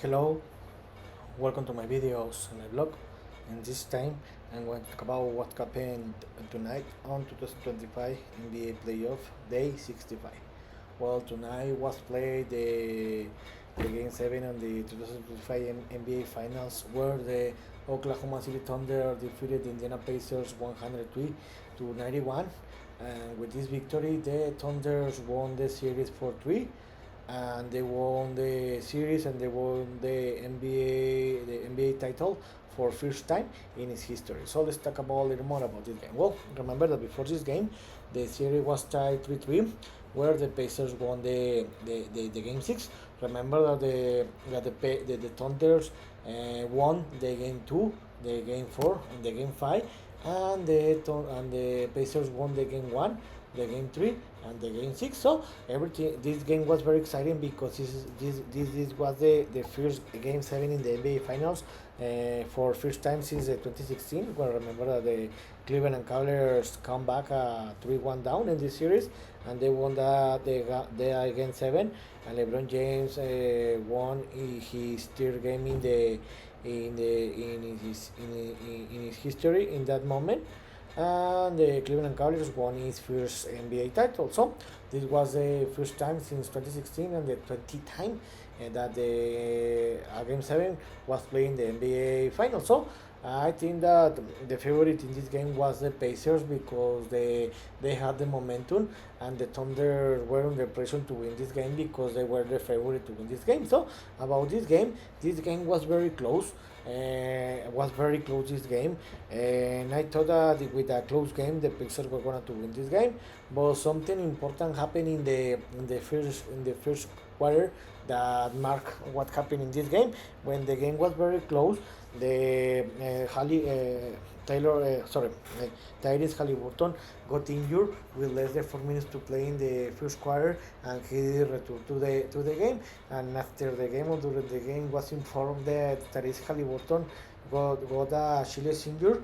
Hello, welcome to my videos on my blog. And this time I'm going to talk about what happened tonight on 2025 NBA playoff day 65. Well, tonight was played the game 7 on the 2025 NBA Finals where the Oklahoma City Thunder defeated the Indiana Pacers 103 to 91. And with this victory, the Thunders won the series for 3 and they won the series and they won the NBA title for first time in its history. So let's talk about a little more about this game. Well, remember that before this game, the series was tied 3-3, where the Pacers won the game six. Remember that the Thunders won the game two, the game four, and the game five, and the Pacers won the game one, the game three, and the game six. So everything this game was very exciting because this was the first game seven in the NBA Finals for first time since 2016. When remember that the Cleveland Cavaliers come back 3-1 down in this series, and they won the game seven, and LeBron James won his third game in his history in that moment, and the Cleveland Cavaliers won his first NBA title. So this was the first time since 2016 and the 20th time that the Game 7 was playing the NBA Finals. So I think that the favorite in this game was the Pacers because they had the momentum, and the Thunder were under pressure to win this game because they were the favorite to win this game. So about this game was very close. Was very close this game, and I thought that with a close game the Pacers were going to win this game. But something important happened in the first quarter that marked what happened in this game. When the game was very close, the Taylor, Tyrese Halliburton got injured with less than 4 minutes to play in the first quarter, and he didn't return to the game. And after the game or during the game, was informed that Tyrese Halliburton got a Achilles injury,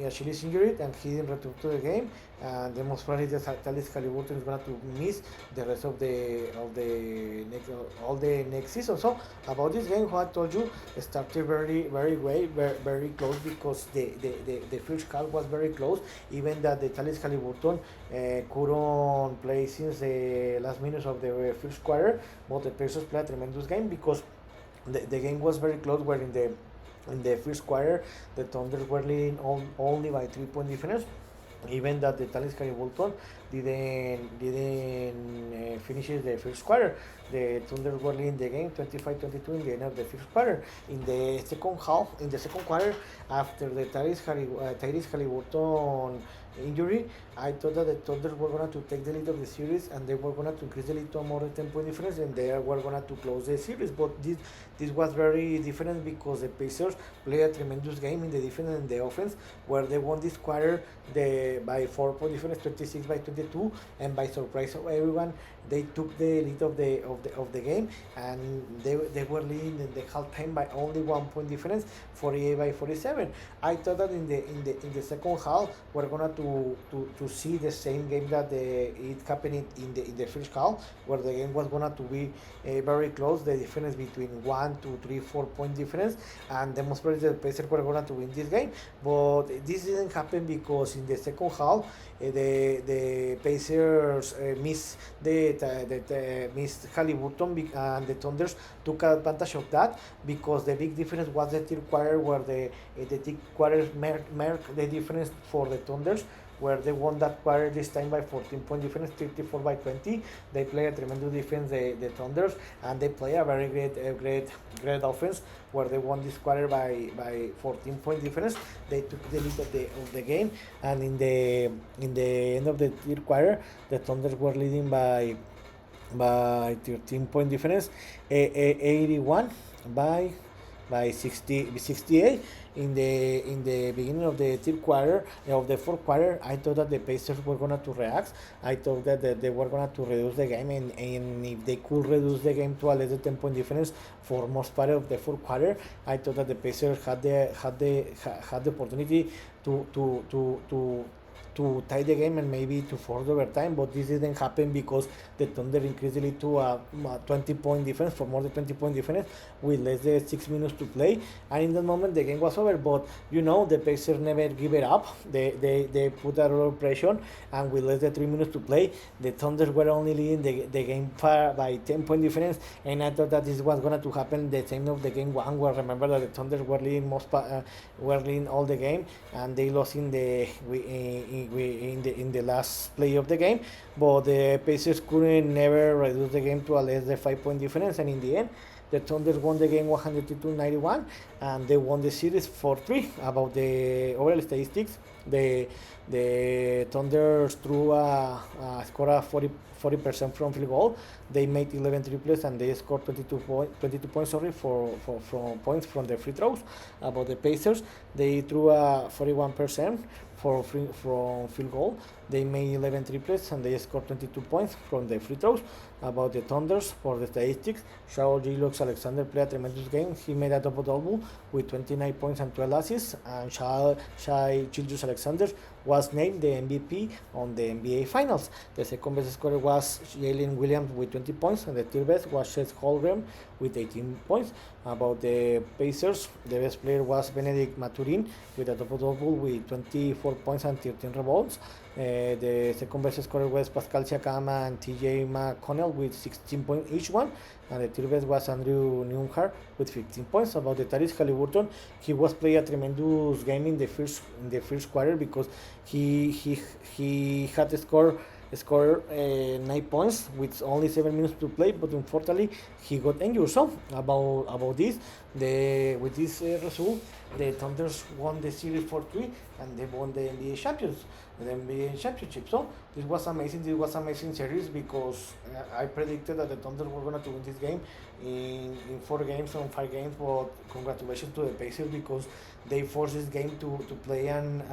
Achilles injury, and he didn't return to the game. And the most probably that Tyrese Halliburton is going to miss the rest of the next all the next season. So about this game, what I told you started very way, very close because the first half was very close. Even that the Tyrese Halliburton couldn't play since the last minutes of the first quarter, but the Pacers played a tremendous game because the game was very close. Where in the first quarter, the Thunder were leading only by 3 point difference. Even that the Thales Bolton didn't finish the first quarter. The Thunder were leading the game 25-22 in the end of the first quarter. In the second quarter, after the Tyrese Halliburton injury, I thought that the Thunder were going to take the lead of the series, and they were going to increase the lead to a more than 10 point difference, and they were going to close the series. But this was very different because the Pacers played a tremendous game in the defense and the offense, where they won this quarter by 4 point difference, 26-22, and by surprise of everyone, they took the lead of the game, and they were leading in the halftime by only 1 point difference, 48-47. I thought that in the second half we're gonna to see the same game that it happened in the first half, where the game was gonna to be very close, the difference between 1, 2, 3, 4 point difference, and demonstrated the Pacers were gonna to win this game. But this didn't happen because in the second half the Pacers missed Halliburton, and the Thunders took advantage of that because the big difference was the third quarter, where the third quarter marked the difference for the Thunders, where they won that quarter this time by 14 point difference, 34-20. They play a tremendous defense, the Thunders, and they play a very great offense, where they won this quarter by 14 point difference. They took the lead of the game, and in the end of the third quarter, the Thunders were leading by 13 point difference, 81 by 68. In the beginning of the third quarter, of the fourth quarter, I thought that the Pacers were gonna to react. I thought that they were gonna to reduce the game, and if they could reduce the game to a less than 10 point difference for most part of the fourth quarter, I thought that the Pacers had the opportunity to to tie the game and maybe to force overtime, but this didn't happen because the Thunder increased the lead to a 20-point difference, for more than 20-point difference, with less than 6 minutes to play. And in that moment, the game was over. But the Pacers never give it up. They put a lot of pressure, and with less than 3 minutes to play, the Thunder were only leading the game by 10-point difference. And I thought that this was going to happen the same of the game one, where remember that the Thunder were leading were leading all the game, and they lost in the last play of the game. But the Pacers couldn't never reduce the game to a less than 5-point difference, and in the end, the Thunder won the game 102-91, and they won the series 4-3. About the overall statistics, the Thunder threw scored a 40% from field goal. They made 11 triples, and they scored 22 points. Sorry, for points from the free throws. About the Pacers, they threw a 41% from field goal. They made 11 triples, and they scored 22 points from the free throws. About the Thunders, for the statistics, Shao Gilgeous-Alexander played a tremendous game. He made a double-double with 29 points and 12 assists, and Shai Gilgeous-Alexander was named the MVP on the NBA Finals. The second best scorer was Jalen Williams with 20 points, and the third best was Chet Holmgren with 18 points. About the Pacers, the best player was Benedict Maturin with a double-double with 24 points and 13 rebounds. The second best scorer was Pascal Siakam and TJ McConnell with 16 points each one, and the third best was Andrew Nembhard with 15 points. About the Tyrese Haliburton, he was playing a tremendous game in the first quarter, because he had to score 9 points with only 7 minutes to play, but unfortunately he got injured. So about this, with this result, the Thunders won the series 4-3, and they won the NBA championship. So this was amazing series, because I predicted that the Thunder were going to win this game in 4 games or 5 games. But congratulations to the Pacers, because they forced this game to play in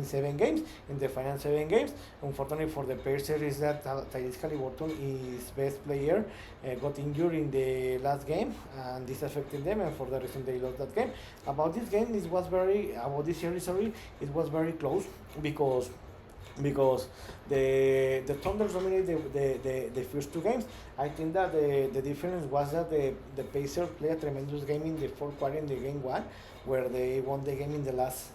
7 games, in the final 7 games. Unfortunately for the Pacers is that Tyrese Haliburton, his best player, got injured in the last game, and this affected them, and for the reason they lost that game. About this series, it was very close, because the Thunder dominated the first 2 games. I think that the difference was that the Pacers played a tremendous game in the fourth quarter in the game 1, where they won the game in the last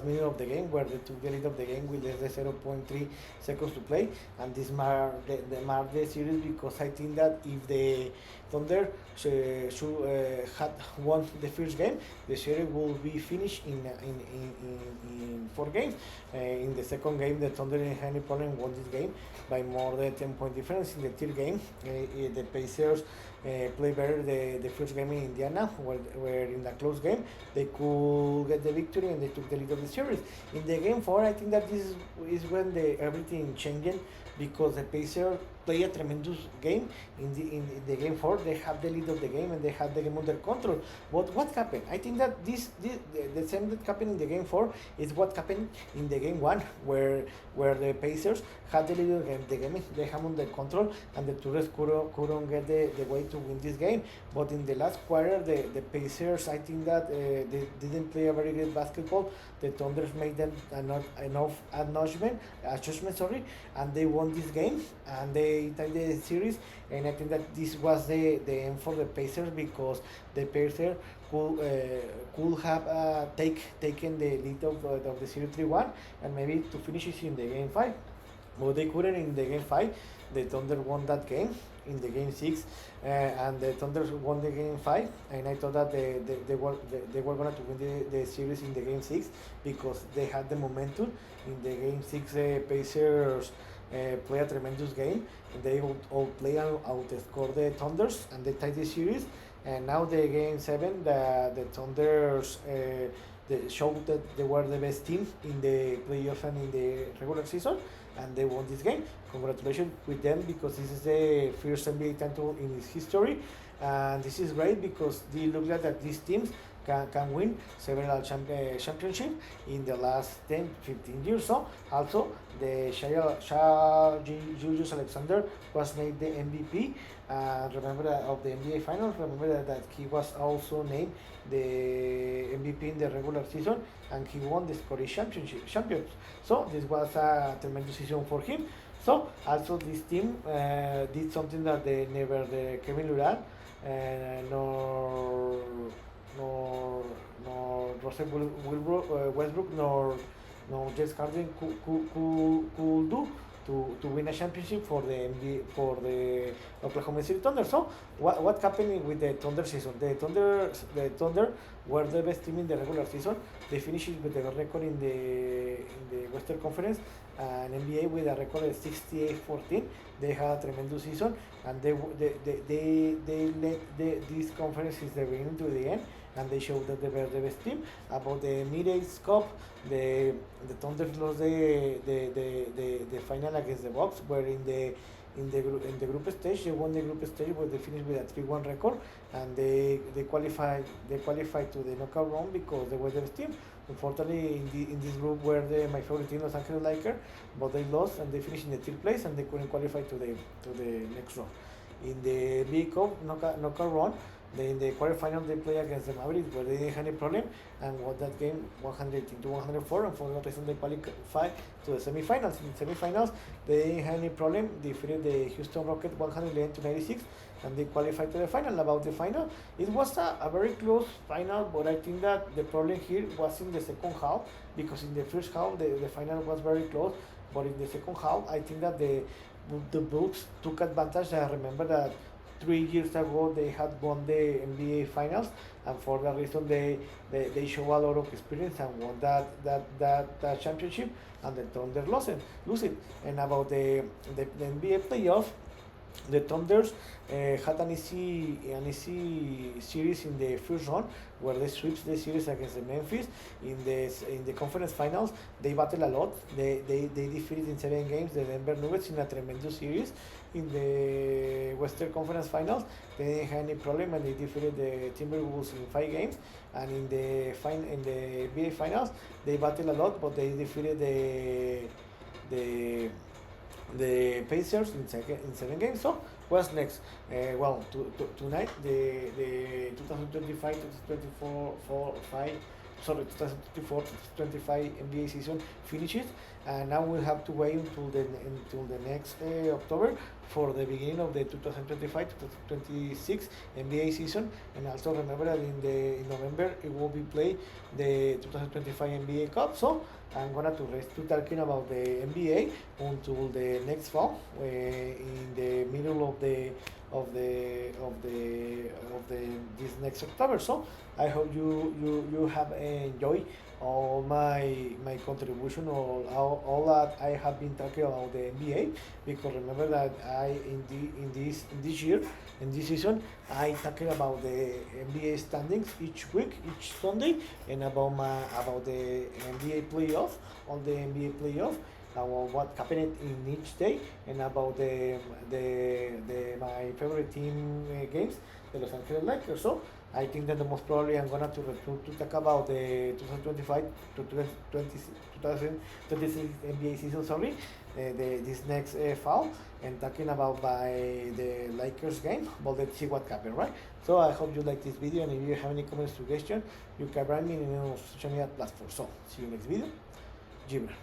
minute of the game, where they took the lead of the game with less than 0.3 seconds to play, and this marked the series, because I think that if the Thunder should had won the first game, the series will be finished in 4 games. In the second game, the Thunder in any problem won this game by more than 10-point difference. In the third game, the Pacers play better the first game in Indiana, where in a close game they could get the victory, and they took the lead of the series. In the game 4, I think that this is when everything changed, because the Pacers play a tremendous game in the game 4. They have the lead of the game, and they have the game under control. But what happened? I think that the same that happened in the game 4 is what happened in the game 1, where the Pacers had the lead of the game. They have under control, and the Tourists couldn't get the way to win this game. But in the last quarter, the Pacers, I think that they didn't play a very good basketball. The Thunders made them enough adjustment, and they won this game, and they tied the series. And I think that this was the end for the Pacers, because the Pacers could have taken the lead of the series 3-1, and maybe to finish it in the game 5. But they couldn't in the game 5. The Thunder won that game in the game 6, and the Thunder won the game 5. And I thought that they were going to win the series in the game 6, because they had the momentum. In the game 6, the Pacers play a tremendous game. They outplay and outscore the Thunders, and they tied the series. And now the game 7, the Thunders they showed that they were the best team in the playoff and in the regular season, and they won this game. Congratulations with them, because this is the first NBA title in its history, and this is great, because they look like that these teams can win several championships in the last 10, 15 years. So also the Julius Alexander was named the MVP. Remember that of the NBA Finals. Remember that he was also named the MVP in the regular season, and he won the Scottish champions. So this was a tremendous season for him. So also this team did something that they never the Kevin Durant nor Russell Westbrook nor James Harden could do to win a championship for the NBA, for the Oklahoma City Thunder. So what happened with the Thunder season? The Thunder were the best team in the regular season. They finished with the record in the Western Conference, and NBA with a record of 68-14. They had a tremendous season, and they led this conference since the beginning to the end, and they showed that they were the best team. About the Emirates Cup, the Thunder lost the final against the Bucks, where in the group stage they won the group stage, where they finished with a 3-1 record, and they qualified to the knockout round because they were the best team. Unfortunately, in this group were my favorite team, Los Angeles Lakers, but they lost and they finished in the third place and they couldn't qualify to the next round. In the Big Cup knockout round, in the quarterfinals they play against the Mavericks, where they didn't have any problem and won that game 118-104, and for that reason they qualified to the semifinals. In the semifinals they didn't have any problem, defeated the Houston Rockets 111-96, and they qualified to the final. About the final, it was a very close final, but I think that the problem here was in the second half, because in the first half the final was very close, but in the second half I think that the Bulls took advantage. I remember that 3 years ago they had won the NBA Finals, and for that reason they show a lot of experience and won that championship, and the Thunder lose it. And about the NBA playoff, the Thunders had an easy series in the first round, where they swept the series against the Memphis. In the conference finals, they battled a lot. They defeated in 7 games the Denver Nuggets in a tremendous series. In the Western Conference Finals, they didn't have any problem, and they defeated the Timberwolves in 5 games. And in the NBA Finals, they battled a lot, but they defeated the Pacers in 7 games. So what's next? Tonight the 2024-25 NBA season finishes, and now we have to wait until the next October for the beginning of the 2025-2026 NBA season. And also remember that in November it will be played the 2025 NBA Cup. So I'm gonna to rest to talking about the NBA until the next fall, in the middle of this next October. So I hope you have enjoyed all my contribution, or all that I have been talking about the NBA, because remember that in this year, in this season, I talking about the NBA standings each week, each Sunday, and about the NBA playoff, on the NBA playoff, about what happened in each day, and about my favorite team games, the Los Angeles Lakers. So I think that the most probably I'm gonna to talk about the 2025 to 2026 NBA season. Sorry, this next fall, and talking about the Lakers game. But let's see what happened, right? So I hope you like this video, and if you have any comments, suggestions, you can write me in social media platforms. So see you next video. Gibran.